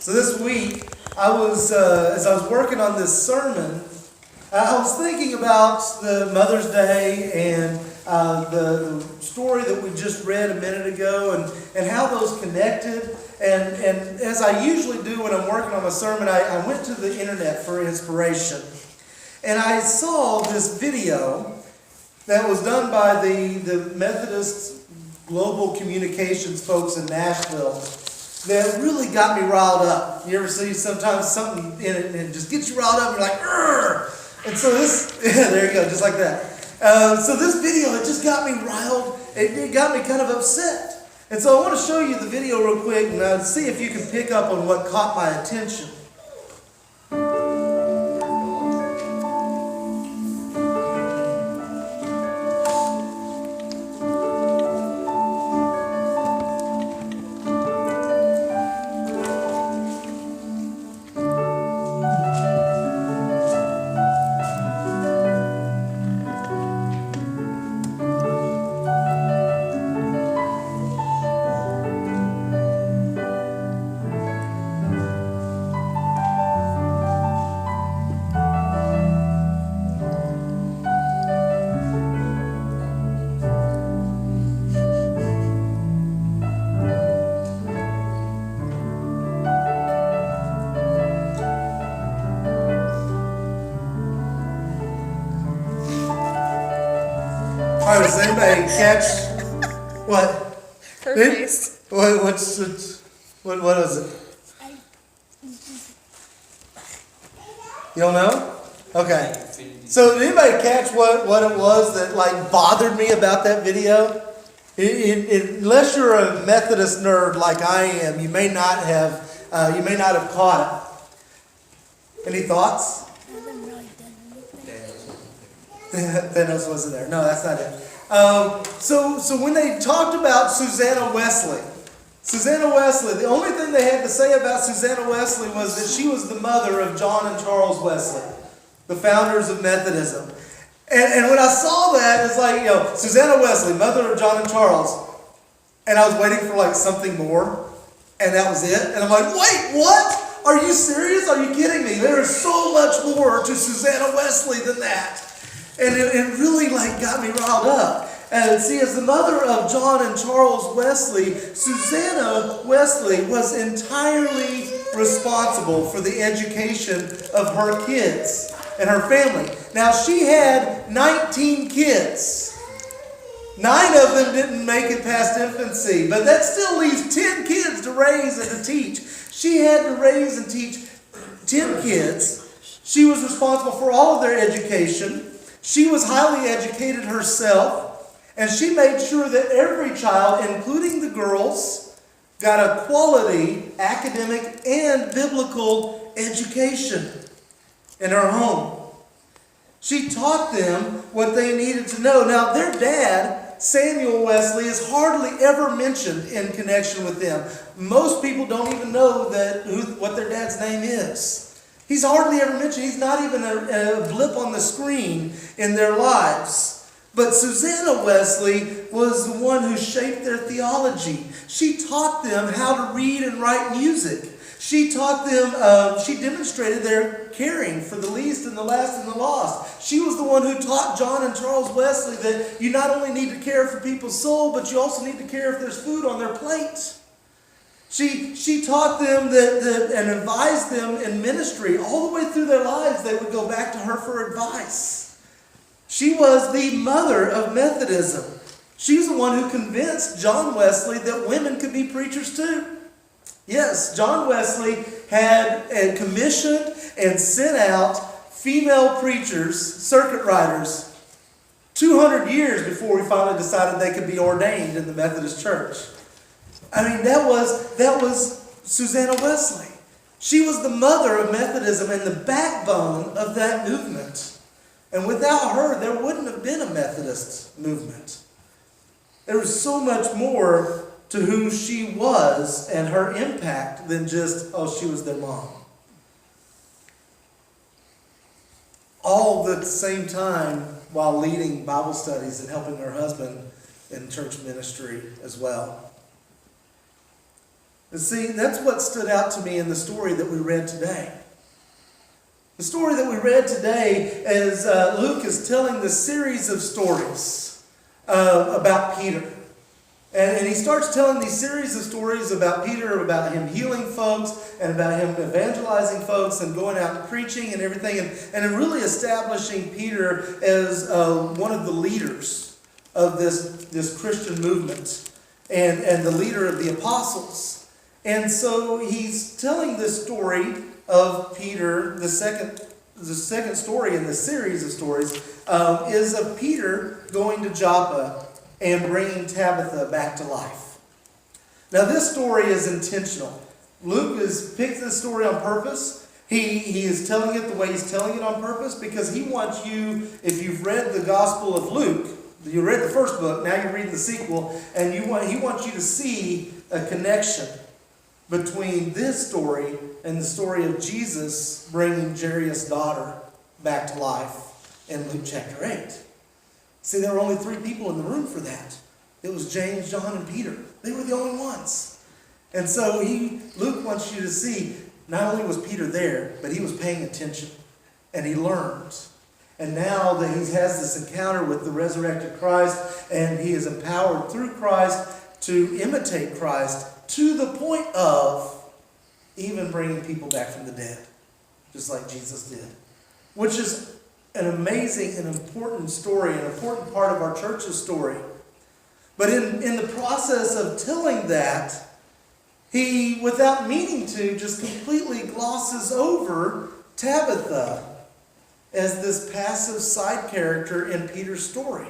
So this week, as I was working on this sermon, I was thinking about the Mother's Day and the story that we just read a minute ago and how those connected. And as I usually do when I'm working on my sermon, I went to the internet for inspiration. And I saw this video that was done by the Methodist Global Communications folks in Nashville that really got me riled up. You ever see sometimes something in it and it just gets you riled up and you're like, "Urgh!" And so this, yeah, there you go, just like that. So this video, it just got me riled. It got me kind of upset. And so I want to show you the video real quick and see if you can pick up on what caught my attention. All right, does anybody catch what? Her face. What was it? You don't know? Okay. So did anybody catch what it was that like bothered me about that video? Unless you're a Methodist nerd like I am, you may not have caught it. Any thoughts? Thanos wasn't there. No, that's not it. So when they talked about Susanna Wesley, the only thing they had to say about Susanna Wesley was that she was the mother of John and Charles Wesley, the founders of Methodism. And when I saw that, it's like, Susanna Wesley, mother of John and Charles. And I was waiting for like something more. And that was it. And I'm like, wait, what? Are you serious? Are you kidding me? There is so much more to Susanna Wesley than that. And it really got me riled up. And see, as the mother of John and Charles Wesley, Susanna Wesley was entirely responsible for the education of her kids and her family. Now, she had 19 kids. 9 of them didn't make it past infancy, but that still leaves 10 kids to raise and to teach. She had to raise and teach 10 kids. She was responsible for all of their education. She was highly educated herself, and she made sure that every child, including the girls, got a quality academic and biblical education in her home. She taught them what they needed to know. Now, their dad, Samuel Wesley, is hardly ever mentioned in connection with them. Most people don't even know what their dad's name is. He's hardly ever mentioned. He's not even a blip on the screen in their lives. But Susanna Wesley was the one who shaped their theology. She taught them how to read and write music. She taught them, she demonstrated their caring for the least and the last and the lost. She was the one who taught John and Charles Wesley that you not only need to care for people's soul, but you also need to care if there's food on their plate. She taught them and advised them in ministry. All the way through their lives, they would go back to her for advice. She was the mother of Methodism. She's the one who convinced John Wesley that women could be preachers too. Yes, John Wesley had commissioned and sent out female preachers, circuit riders, 200 years before we finally decided they could be ordained in the Methodist Church. I mean, that was Susanna Wesley. She was the mother of Methodism and the backbone of that movement. And without her, there wouldn't have been a Methodist movement. There was so much more to who she was and her impact than just, she was their mom. All at the same time while leading Bible studies and helping her husband in church ministry as well. And see, that's what stood out to me in the story that we read today. The story that we read today is Luke is telling this series of stories about Peter. And he starts telling these series of stories about Peter, about him healing folks, and about him evangelizing folks and going out and preaching and everything, and really establishing Peter as one of the leaders of this Christian movement and the leader of the apostles. And so he's telling this story of Peter. The second story in this series of stories is of Peter going to Joppa and bringing Tabitha back to life. Now this story is intentional. Luke has picked this story on purpose. He is telling it the way he's telling it on purpose because he wants you, if you've read the Gospel of Luke, you read the first book, now you're reading the sequel, and he wants you to see a connection between this story and the story of Jesus bringing Jairus' daughter back to life in Luke chapter 8. See, there were only 3 people in the room for that. It was James, John, and Peter. They were the only ones. And so Luke wants you to see, not only was Peter there, but he was paying attention. And he learned. And now that he has this encounter with the resurrected Christ, and he is empowered through Christ to imitate Christ to the point of even bringing people back from the dead, just like Jesus did. Which is an amazing and important story, an important part of our church's story. But in the process of telling that, he, without meaning to, just completely glosses over Tabitha as this passive side character in Peter's story.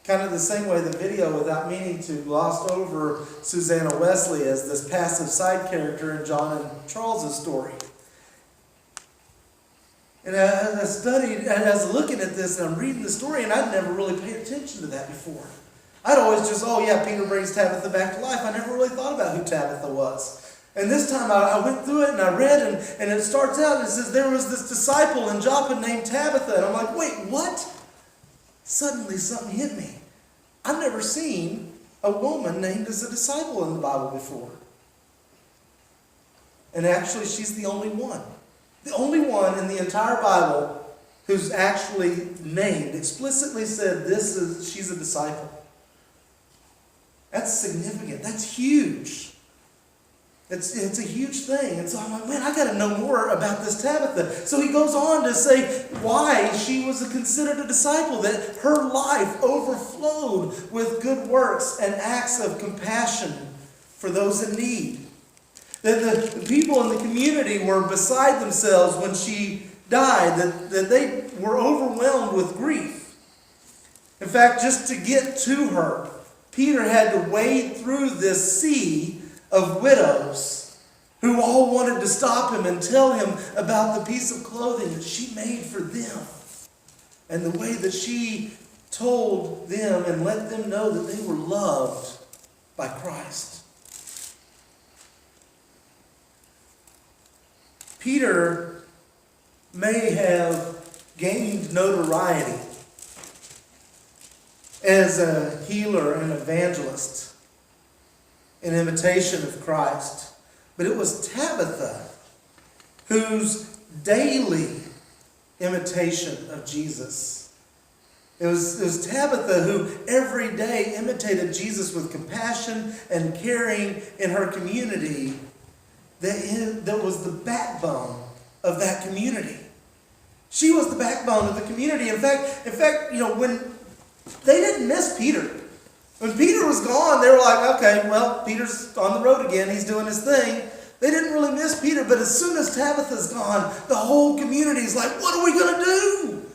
Kind of the same way the video, without meaning to, glossed over Susanna Wesley as this passive side character in John and Charles's story. And as I studied, and I was looking at this, and I'm reading the story, and I'd never really paid attention to that before. I'd always just, Peter brings Tabitha back to life. I never really thought about who Tabitha was. And this time I went through it, and I read, and it starts out, and it says, there was this disciple in Joppa named Tabitha. And I'm like, wait, what? Suddenly something hit me. I've never seen a woman named as a disciple in the Bible before. And actually, she's the only one. The only one in the entire Bible who's actually named, explicitly said she's a disciple. That's significant. That's huge. It's a huge thing. And so I'm like, man, I got to know more about this Tabitha. So he goes on to say why she was considered a disciple, that her life overflowed with good works and acts of compassion for those in need. That the people in the community were beside themselves when she died, that they were overwhelmed with grief. In fact, just to get to her, Peter had to wade through this sea of widows who all wanted to stop him and tell him about the piece of clothing that she made for them and the way that she told them and let them know that they were loved by Christ. Peter may have gained notoriety as a healer and evangelist in imitation of Christ. But it was Tabitha whose daily imitation of Jesus. It was Tabitha who every day imitated Jesus with compassion and caring in her community that was the backbone of that community. She was the backbone of the community. In fact, when they didn't miss Peter. When Peter was gone, they were like, okay, well, Peter's on the road again. He's doing his thing. They didn't really miss Peter, but as soon as Tabitha's gone, the whole community's like, what are we going to do?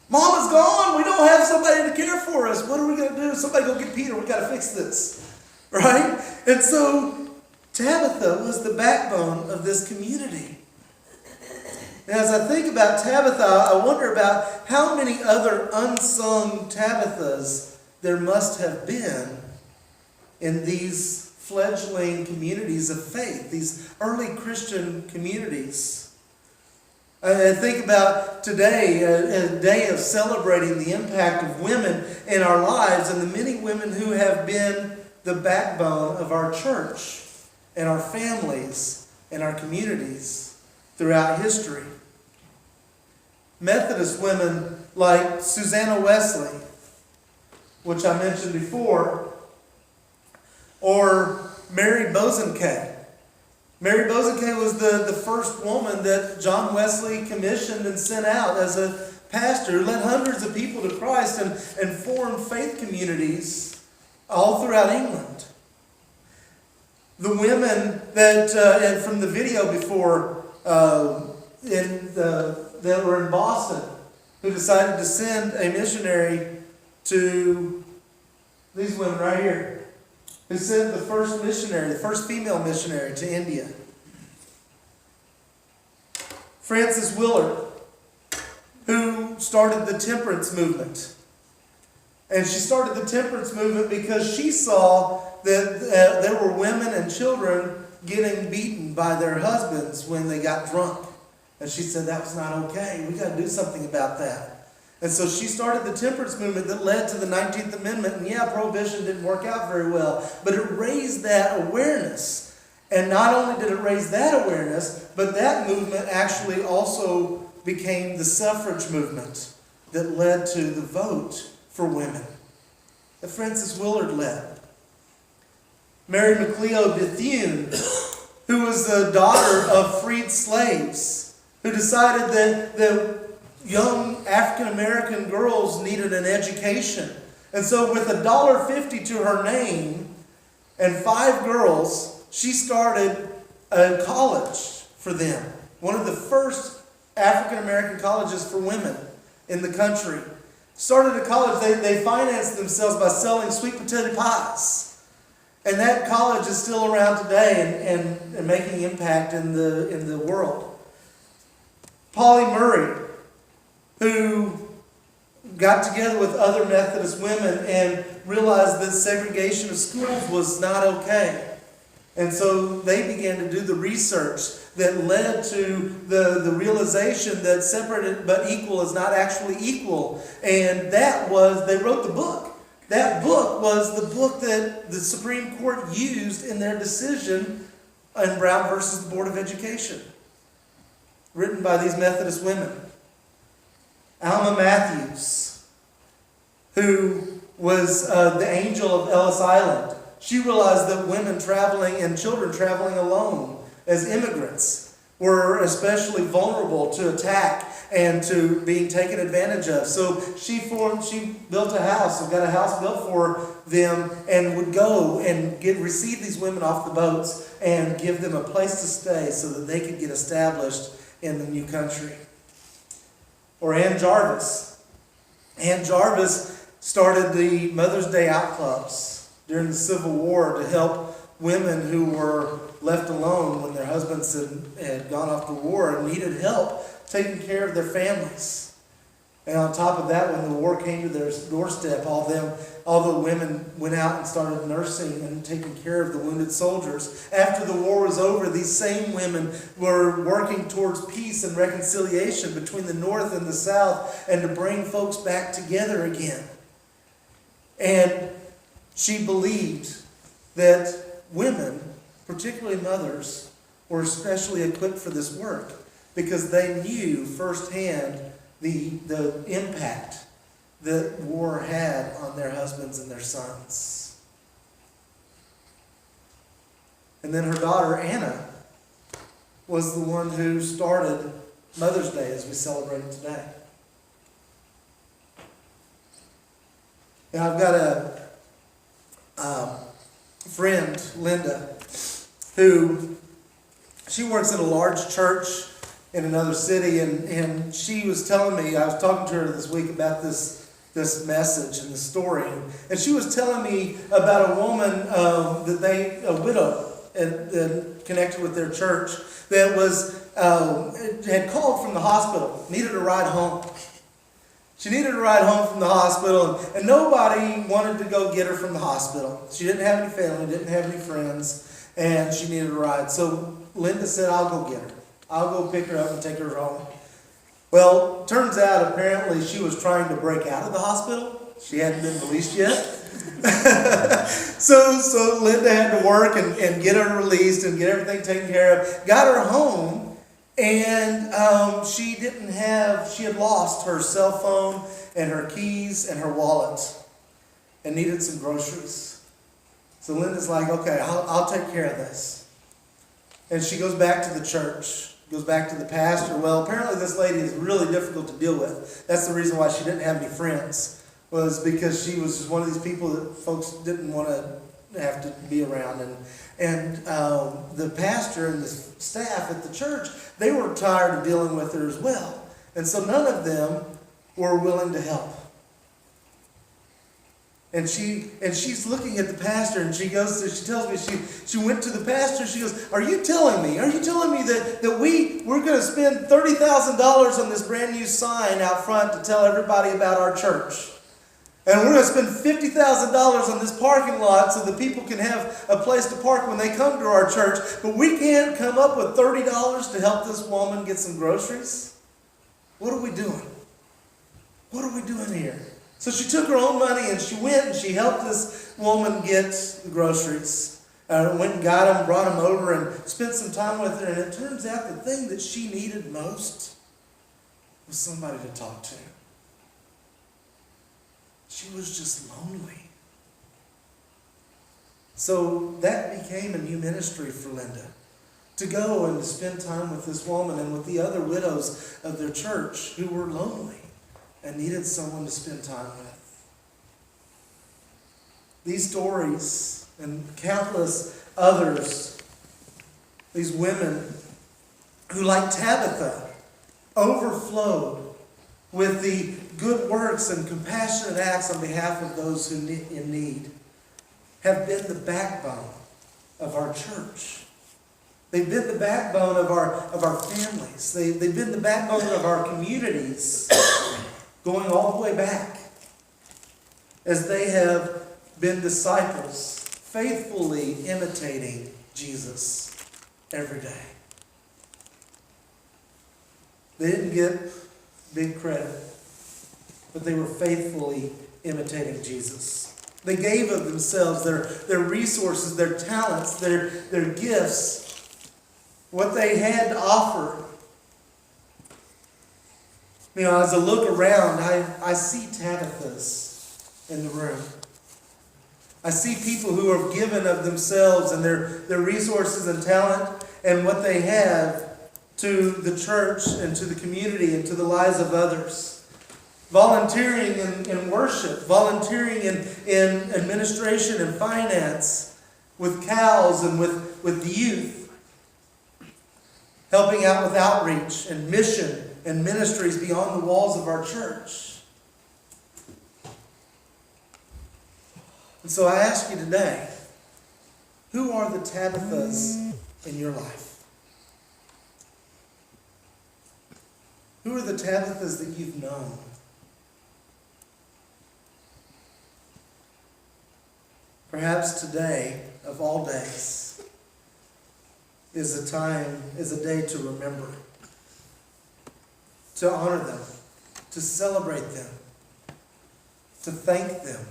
Mama's gone. We don't have somebody to care for us. What are we going to do? Somebody go get Peter. We got to fix this. Right? And so Tabitha was the backbone of this community. And as I think about Tabitha, I wonder about how many other unsung Tabithas there must have been in these fledgling communities of faith, these early Christian communities. I think about today, a day of celebrating the impact of women in our lives and the many women who have been the backbone of our church in our families, in our communities throughout history. Methodist women like Susanna Wesley, which I mentioned before, or Mary Bosanquet. Mary Bosanquet was the first woman that John Wesley commissioned and sent out as a pastor, who led hundreds of people to Christ and formed faith communities all throughout England. The women that, and from the video before, that were in Boston, who decided to send a missionary to these women right here, who sent the first missionary, the first female missionary to India. Frances Willard, who started the temperance movement. And she started the temperance movement because she saw that there were women and children getting beaten by their husbands when they got drunk. And she said that was not okay. We got to do something about that. And so she started the temperance movement that led to the 19th Amendment. And yeah, prohibition didn't work out very well, but it raised that awareness. And not only did it raise that awareness, but that movement actually also became the suffrage movement that led to the vote for women that Frances Willard led. Mary McLeod Bethune, who was the daughter of freed slaves, who decided that young African American girls needed an education. And so with $1.50 to her name and 5 girls, she started a college for them. One of the first African American colleges for women in the country. Started a college, they financed themselves by selling sweet potato pies. And that college is still around today and making impact in the world. Polly Murray, who got together with other Methodist women and realized that segregation of schools was not okay. And so they began to do the research that led to the realization that separated but equal is not actually equal. And that was, they wrote the book. That book was the book that the Supreme Court used in their decision in Brown versus the Board of Education, written by these Methodist women. Alma Matthews, who was the angel of Ellis Island, she realized that women traveling and children traveling alone as immigrants were especially vulnerable to attack and to being taken advantage of. So she built a house and got a house built for them and would go and receive these women off the boats and give them a place to stay so that they could get established in the new country. Or Ann Jarvis. Ann Jarvis started the Mother's Day Out clubs during the Civil War to help women who were left alone when their husbands had gone off to war and needed help taking care of their families. And on top of that, when the war came to their doorstep, all the women went out and started nursing and taking care of the wounded soldiers. After the war was over, these same women were working towards peace and reconciliation between the North and the South and to bring folks back together again. And she believed that women, particularly mothers, were especially equipped for this work because they knew firsthand the impact that war had on their husbands and their sons. And then her daughter, Anna, was the one who started Mother's Day as we celebrate it today. And I've got a friend, Linda, who she works at a large church in another city, and she was telling me, I was talking to her this week about this message and the story, and she was telling me about a woman a widow connected with their church that had called from the hospital, needed a ride home. She needed a ride home from the hospital, and nobody wanted to go get her from the hospital. She didn't have any family, didn't have any friends, and she needed a ride. So Linda said, I'll go get her. I'll go pick her up and take her home. Well, turns out apparently she was trying to break out of the hospital. She hadn't been released yet. So Linda had to work and get her released and get everything taken care of. Got her home, and she had lost her cell phone and her keys and her wallet, and needed some groceries. So Linda's like, okay, I'll take care of this. And she goes back to the church, goes back to the pastor. Well, apparently this lady is really difficult to deal with. That's the reason why she didn't have any friends, was because she was just one of these people that folks didn't want to have to be around. And the pastor and the staff at the church, they were tired of dealing with her as well. And so none of them were willing to help. And she's looking at the pastor, and she tells me she went to the pastor. She goes, Are you telling me that we're going to spend $30,000 on this brand new sign out front to tell everybody about our church? And we're going to spend $50,000 on this parking lot so that people can have a place to park when they come to our church, but we can't come up with $30 to help this woman get some groceries? What are we doing? What are we doing here? So she took her own money and she went and she helped this woman get the groceries. Went and got them, brought them over, and spent some time with her. And it turns out the thing that she needed most was somebody to talk to. She was just lonely. So that became a new ministry for Linda, to go and to spend time with this woman and with the other widows of their church who were lonely and needed someone to spend time with. These stories and countless others, these women who, like Tabitha, overflowed with the good works and compassionate acts on behalf of those who in need, have been the backbone of our church. They've been the backbone of our families. They've been the backbone of our communities, going all the way back, as they have been disciples, faithfully imitating Jesus every day. They didn't get big credit, but they were faithfully imitating Jesus. They gave of themselves, their resources, their talents, their gifts, what they had to offer. You know, as I look around, I see Tabithas in the room. I see people who have given of themselves and their resources and talent and what they have to the church and to the community and to the lives of others. Volunteering in worship, volunteering in administration and finance, with cows and with the youth, helping out with outreach and mission and ministries beyond the walls of our church. And so I ask you today, who are the Tabithas in your life? Who are the Tabithas that you've known? Perhaps today, of all days, is a day to remember, to honor them, to celebrate them, to thank them,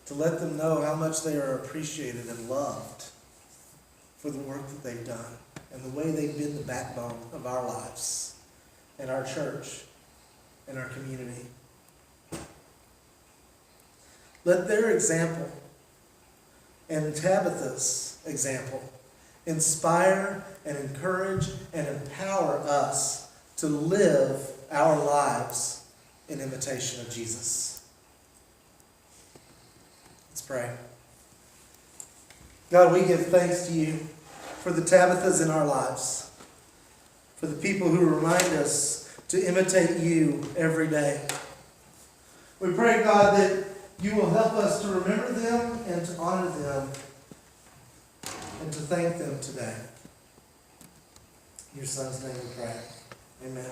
to let them know how much they are appreciated and loved for the work that they've done and the way they've been the backbone of our lives and our church and our community. Let their example and Tabitha's example inspire and encourage and empower us to live our lives in imitation of Jesus. Let's pray. God, we give thanks to you for the Tabithas in our lives, for the people who remind us to imitate you every day. We pray, God, that you will help us to remember them and to honor them and to thank them today. In your Son's name we pray. Amen.